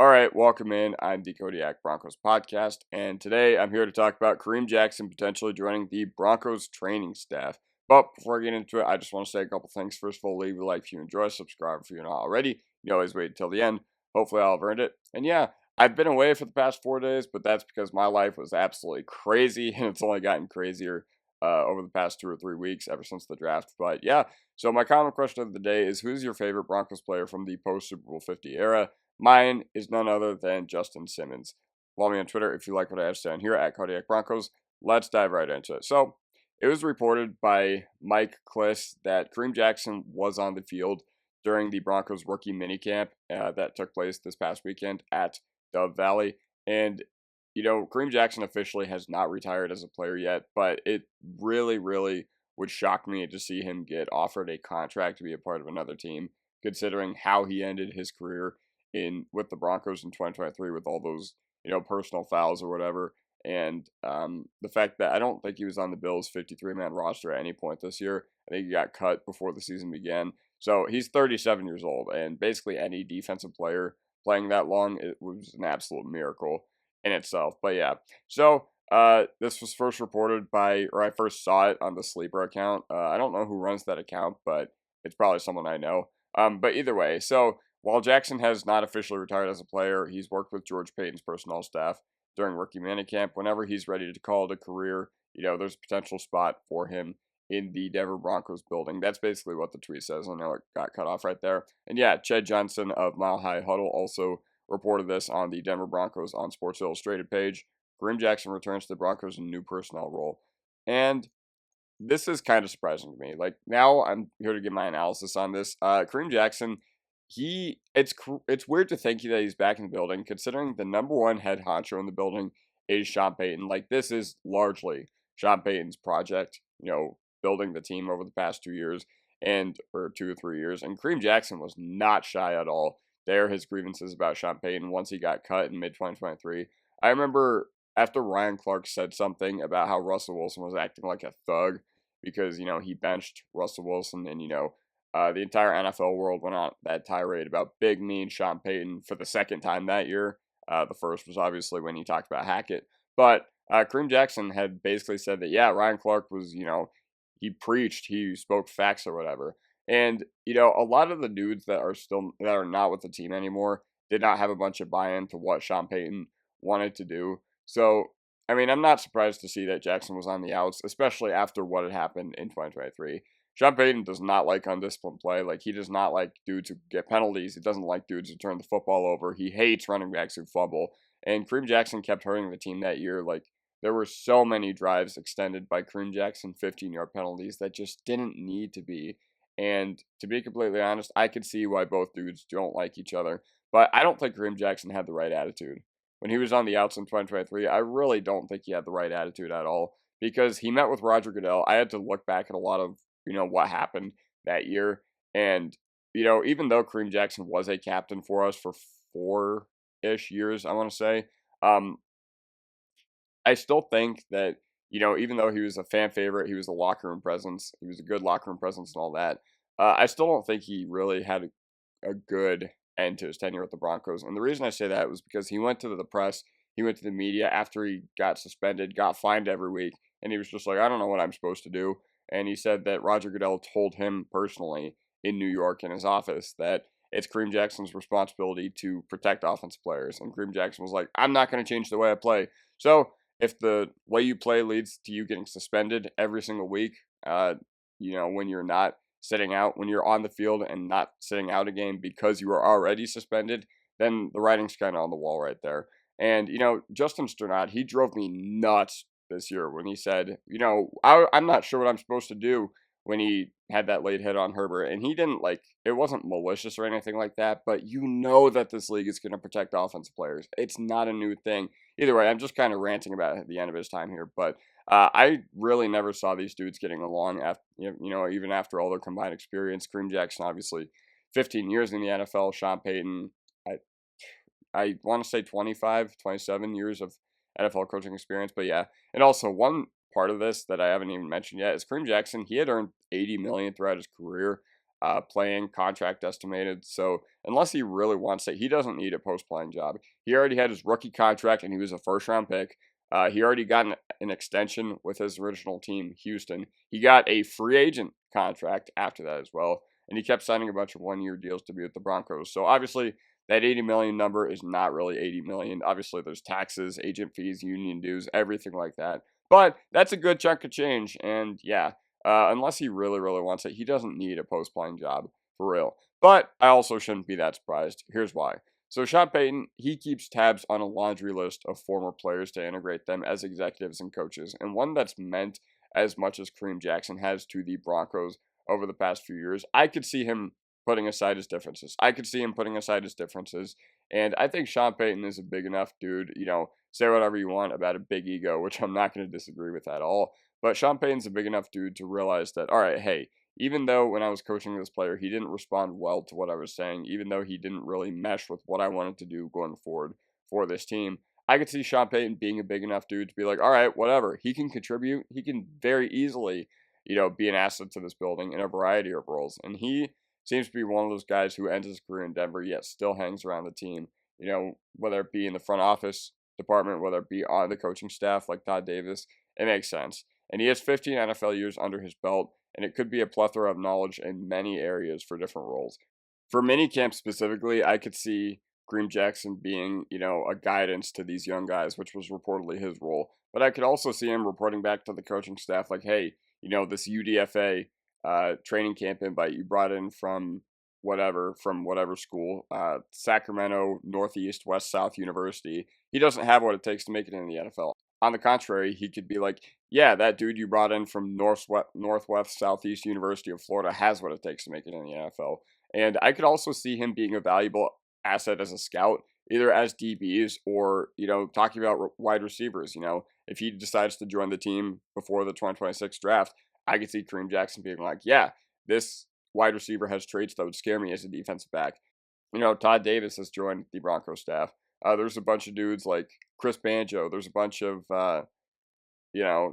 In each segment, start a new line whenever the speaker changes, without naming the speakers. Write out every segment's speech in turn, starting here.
All right, welcome in. I'm the Kodiak Broncos Podcast, and today I'm here to talk about Kareem Jackson potentially joining the Broncos training staff. But before I get into it, I just want to say a couple things. First of all, leave a like if you enjoy, subscribe if you're not already. You can always wait until the end. Hopefully, I'll have earned it. And yeah, I've been away for the past 4 days, but that's because my life was absolutely crazy, and it's only gotten crazier over the past 2 or 3 weeks ever since the draft. But yeah, so my common question of the day is who's your favorite Broncos player from the post Super Bowl 50 era? Mine is none other than Justin Simmons. Follow me on Twitter if you like what I have to say on here at Kodiak Broncos. Let's dive right into it. So, it was reported by Mike Kliss that Kareem Jackson was on the field during the Broncos rookie minicamp that took place this past weekend at Dove Valley. And, Kareem Jackson officially has not retired as a player yet, but it really would shock me to see him get offered a contract to be a part of another team, considering how he ended his career with the Broncos in 2023 with all those personal fouls or whatever, and the fact that I don't think he was on the Bills 53-man roster at any point this year. I think he got cut before the season began. So he's 37 years old, and basically any defensive player playing that long, it was an absolute miracle in itself. But yeah, so this was first reported or I first saw it on the Sleeper account. I don't know who runs that account, but it's probably someone I know. But either way, so while Jackson has not officially retired as a player, he's worked with George Payton's personnel staff during rookie minicamp. Whenever he's ready to call it a career, there's a potential spot for him in the Denver Broncos building. That's basically what the tweet says. I know it got cut off right there. And yeah, Ched Johnson of Mile High Huddle also reported this on the Denver Broncos on Sports Illustrated page. Kareem Jackson returns to the Broncos in a new personnel role. And this is kind of surprising to me. Like, now I'm here to give my analysis on this. Kareem Jackson, it's weird to think that he's back in the building, considering the number one head honcho in the building is Shawn Peyton. Like, this is largely Shawn Peyton's project, building the team over the past 2 years or 2 or 3 years. And Kareem Jackson was not shy at all. There, his grievances about Shawn Peyton once he got cut in mid 2023. I remember after Ryan Clark said something about how Russell Wilson was acting like a thug because, he benched Russell Wilson and, the entire NFL world went on that tirade about big mean Shawn Payton for the second time that year. The first was obviously when he talked about Hackett. But Kareem Jackson had basically said that, yeah, Ryan Clark was, he preached, he spoke facts or whatever. And, a lot of the dudes that are not with the team anymore did not have a bunch of buy-in to what Shawn Payton wanted to do. So, I mean, I'm not surprised to see that Jackson was on the outs, especially after what had happened in 2023. Shawn Payton does not like undisciplined play. Like, he does not like dudes who get penalties. He doesn't like dudes who turn the football over. He hates running backs who fumble. And Kareem Jackson kept hurting the team that year. Like, there were so many drives extended by Kareem Jackson 15-yard penalties that just didn't need to be. And to be completely honest, I could see why both dudes don't like each other. But I don't think Kareem Jackson had the right attitude. When he was on the outs in 2023, I really don't think he had the right attitude at all, because he met with Roger Goodell. I had to look back at a lot of, what happened that year. And, even though Kareem Jackson was a captain for us for 4-ish years, I want to say, I still think that, even though he was a fan favorite, he was a locker room presence, he was a good locker room presence and all that, I still don't think he really had a good end to his tenure with the Broncos. And the reason I say that was because he went to the press, he went to the media after he got suspended, got fined every week, and he was just like, I don't know what I'm supposed to do. And he said that Roger Goodell told him personally in New York in his office that it's Kareem Jackson's responsibility to protect offensive players. And Kareem Jackson was like, I'm not going to change the way I play. So if the way you play leads to you getting suspended every single week, when you're not sitting out, when you're on the field and not sitting out a game because you are already suspended, then the writing's kind of on the wall right there. And, Justin Sternad, he drove me nuts this year when he said, I'm not sure what I'm supposed to do when he had that late hit on Herbert. And he didn't it wasn't malicious or anything like that, but that this league is going to protect offensive players. It's not a new thing. Either way, I'm just kind of ranting about it at the end of his time here, but I really never saw these dudes getting along after, even after all their combined experience. Kareem Jackson, obviously 15 years in the NFL, Shawn Payton, I want to say 25, 27 years of NFL coaching experience. But yeah, and also one part of this that I haven't even mentioned yet is Kareem Jackson. He had earned $80 million throughout his career. playing contract estimated. So unless he really wants it, he doesn't need a post-playing job. He already had his rookie contract, and he was a first-round pick. He already got an extension with his original team, Houston. He got a free agent contract after that as well, and he kept signing a bunch of one-year deals to be with the Broncos. So obviously, that 80 million number is not really 80 million. Obviously, there's taxes, agent fees, union dues, everything like that. But that's a good chunk of change, and yeah, unless he really, really wants it, he doesn't need a post-playing job for real. But I also shouldn't be that surprised. Here's why. So Shawn Peyton, he keeps tabs on a laundry list of former players to integrate them as executives and coaches, and one that's meant as much as Kareem Jackson has to the Broncos over the past few years. I could see him putting aside his differences. And I think Shawn Peyton is a big enough dude, say whatever you want about a big ego, which I'm not going to disagree with at all. But Shawn Payton's a big enough dude to realize that, all right, hey, even though when I was coaching this player, he didn't respond well to what I was saying, even though he didn't really mesh with what I wanted to do going forward for this team, I could see Shawn Payton being a big enough dude to be like, all right, whatever. He can contribute. He can very easily, be an asset to this building in a variety of roles. And he seems to be one of those guys who ends his career in Denver, yet still hangs around the team, whether it be in the front office department, whether it be on the coaching staff like Todd Davis. It makes sense. And he has 15 NFL years under his belt, and it could be a plethora of knowledge in many areas for different roles. For minicamp specifically, I could see Kareem Jackson being, a guidance to these young guys, which was reportedly his role. But I could also see him reporting back to the coaching staff like, hey, this UDFA training camp invite you brought in from whatever school, Sacramento, Northeast, West, South University. He doesn't have what it takes to make it in the NFL. On the contrary, he could be like, yeah, that dude you brought in from Northwest Southeast University of Florida has what it takes to make it in the NFL. And I could also see him being a valuable asset as a scout, either as DBs or, talking about wide receivers. If he decides to join the team before the 2026 draft, I could see Kareem Jackson being like, yeah, this wide receiver has traits that would scare me as a defensive back. Todd Davis has joined the Broncos staff. There's a bunch of dudes like Chris Banjo. There's a bunch of,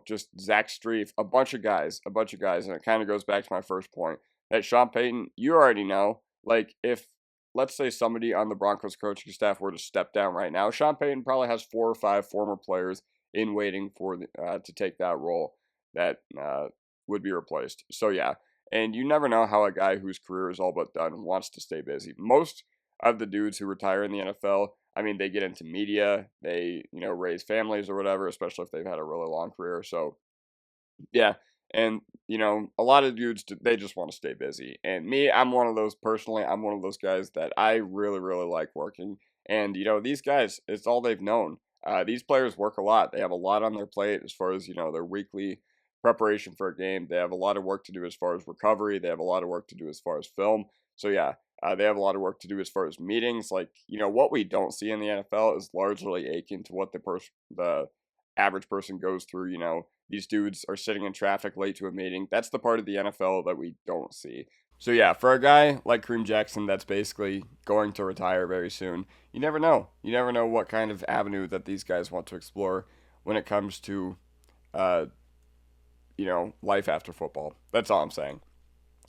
just Zach Streif, a bunch of guys. And it kind of goes back to my first point that Shawn Payton, you already know, like if, let's say somebody on the Broncos coaching staff were to step down right now, Shawn Payton probably has 4 or 5 former players in waiting for to take that role that would be replaced. So yeah, and you never know how a guy whose career is all but done wants to stay busy. Most of the dudes who retire in the NFL, I mean, they get into media, they, raise families or whatever, especially if they've had a really long career. So, yeah. And, a lot of dudes, they just want to stay busy. And me, I'm one of those guys that I really, really like working. And, these guys, it's all they've known. These players work a lot. They have a lot on their plate as far as, their weekly preparation for a game. They have a lot of work to do as far as recovery. They have a lot of work to do as far as film. So, yeah. They have a lot of work to do as far as meetings. Like, what we don't see in the NFL is largely akin to what the average person goes through. These dudes are sitting in traffic late to a meeting. That's the part of the NFL that we don't see. So, yeah, for a guy like Kareem Jackson that's basically going to retire very soon, you never know. You never know what kind of avenue that these guys want to explore when it comes to, life after football. That's all I'm saying.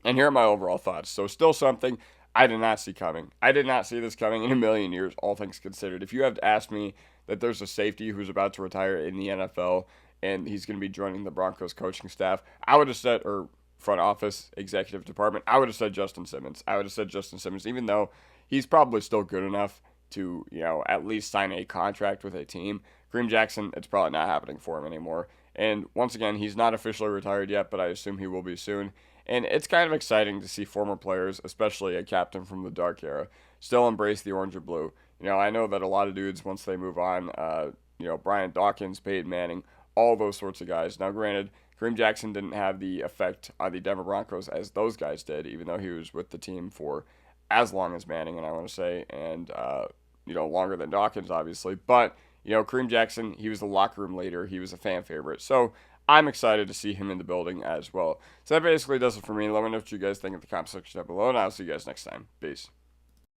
And here are my overall thoughts. So, still something I did not see coming. I did not see this coming in a million years, all things considered. If you have asked me that there's a safety who's about to retire in the NFL and he's going to be joining the Broncos coaching staff, I would have said, or front office, executive department, I would have said Justin Simmons. Even though he's probably still good enough to, at least sign a contract with a team. Kareem Jackson, it's probably not happening for him anymore. And once again, he's not officially retired yet, but I assume he will be soon. And it's kind of exciting to see former players, especially a captain from the dark era, still embrace the orange and blue. I know that a lot of dudes, once they move on, Brian Dawkins, Peyton Manning, all those sorts of guys. Now, granted, Kareem Jackson didn't have the effect on the Denver Broncos as those guys did, even though he was with the team for as long as Manning, and I want to say, and, longer than Dawkins, obviously. But, Kareem Jackson, he was the locker room leader. He was a fan favorite. So, I'm excited to see him in the building as well. So that basically does it for me. Let me know what you guys think in the comment section down below, and I'll see you guys next time. Peace.